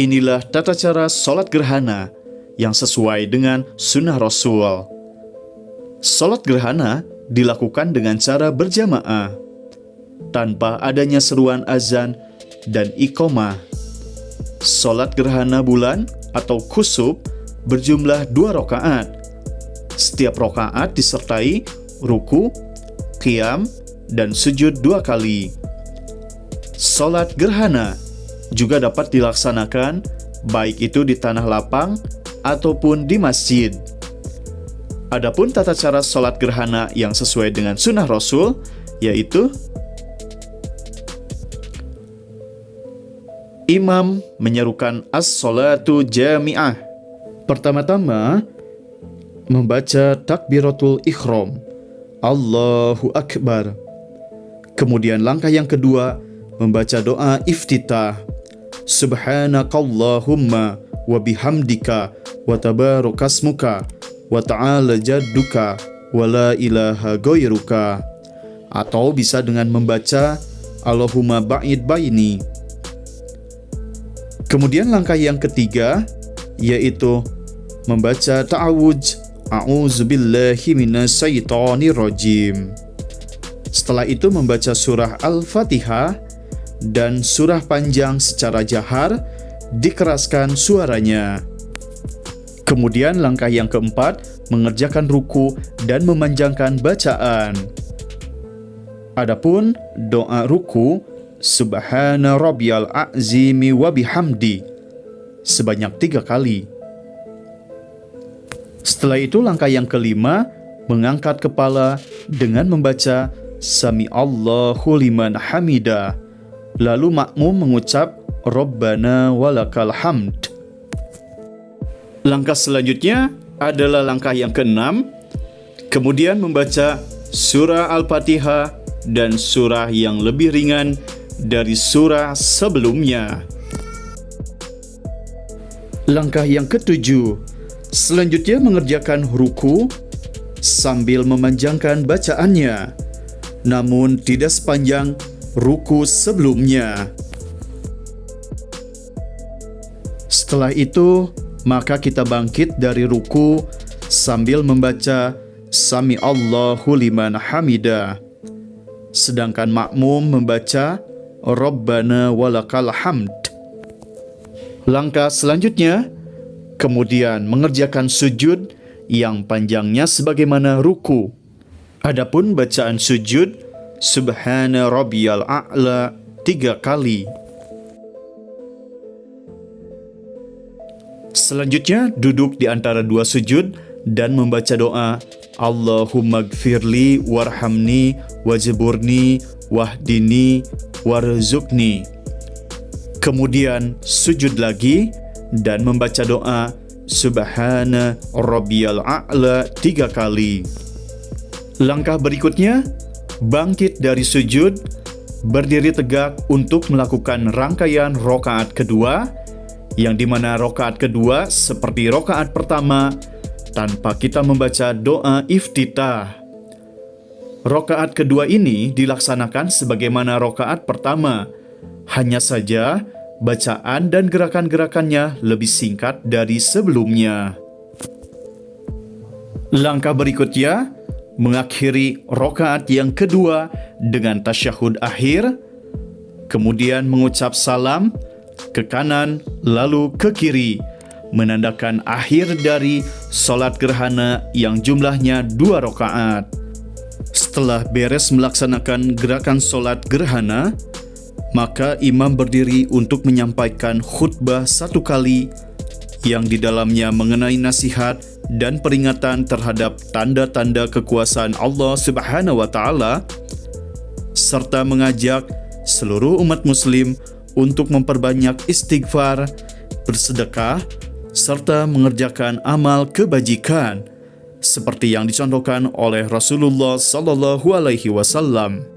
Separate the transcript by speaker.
Speaker 1: Inilah tata cara sholat gerhana yang sesuai dengan sunnah Rasul. Sholat gerhana dilakukan dengan cara berjamaah, tanpa adanya seruan azan dan iqamah. Sholat gerhana bulan atau kusuf berjumlah 2 rakaat. Setiap rakaat disertai ruku, qiyam, dan sujud 2 kali. Sholat gerhana juga dapat dilaksanakan baik itu di tanah lapang ataupun di masjid. Adapun tata cara sholat gerhana yang sesuai dengan sunnah Rasul, yaitu imam menyerukan as-sholatu jami'ah. Pertama-tama, membaca takbiratul ikhram, Allahu Akbar. Kemudian langkah yang kedua, membaca doa iftitah, Subhanakallahumma wa bihamdika wa tabarakasmuka wa ta'ala jadduka wa la ilaha ghairuka. Atau bisa dengan membaca Allahumma ba'id baini. Kemudian langkah yang ketiga yaitu membaca ta'awudz, a'udzubillahi minasyaitonir rajim. Setelah itu membaca surah Al-Fatihah dan surah panjang secara jahar, dikeraskan suaranya. Kemudian langkah yang keempat, mengerjakan ruku dan memanjangkan bacaan. Adapun doa ruku, Subhana rabbiyal a'zimi wa bihamdi, sebanyak 3 kali. Setelah itu langkah yang kelima, mengangkat kepala dengan membaca Sami Allahu liman hamidah. Lalu makmum mengucap Rabbana walakal hamd. Langkah selanjutnya adalah langkah yang keenam, kemudian membaca surah Al-Fatihah dan surah yang lebih ringan dari surah sebelumnya. Langkah yang ketujuh, selanjutnya mengerjakan ruku sambil memanjangkan bacaannya, namun tidak sepanjang ruku sebelumnya. Setelah itu, maka kita bangkit dari ruku sambil membaca Sami Allahu liman hamidah. Sedangkan makmum membaca Rabbana walakal hamd. Langkah selanjutnya, kemudian mengerjakan sujud yang panjangnya sebagaimana ruku. Adapun bacaan sujud Subhana rabbiyal a'la 3 kali. Selanjutnya duduk di antara 2 sujud dan membaca doa Allahumma gfirli warhamni wajburni wahdini warzuqni. Kemudian sujud lagi dan membaca doa Subhana rabbiyal a'la 3 kali. Langkah berikutnya, bangkit dari sujud, berdiri tegak untuk melakukan rangkaian rokaat kedua, yang dimana rokaat kedua seperti rokaat pertama tanpa kita membaca doa iftitah. Rokaat kedua ini dilaksanakan sebagaimana rokaat pertama, hanya saja bacaan dan gerakan-gerakannya lebih singkat dari sebelumnya. Langkah berikutnya, mengakhiri rokaat yang kedua dengan tasyahud akhir, kemudian mengucap salam ke kanan lalu ke kiri, menandakan akhir dari sholat gerhana yang jumlahnya 2 rakaat. Setelah beres melaksanakan gerakan sholat gerhana, maka imam berdiri untuk menyampaikan khutbah 1 kali yang di dalamnya mengenai nasihat dan peringatan terhadap tanda-tanda kekuasaan Allah Subhanahu wa Ta'ala, serta mengajak seluruh umat Muslim untuk memperbanyak istighfar, bersedekah, serta mengerjakan amal kebajikan, seperti yang dicontohkan oleh Rasulullah Sallallahu Alaihi Wasallam.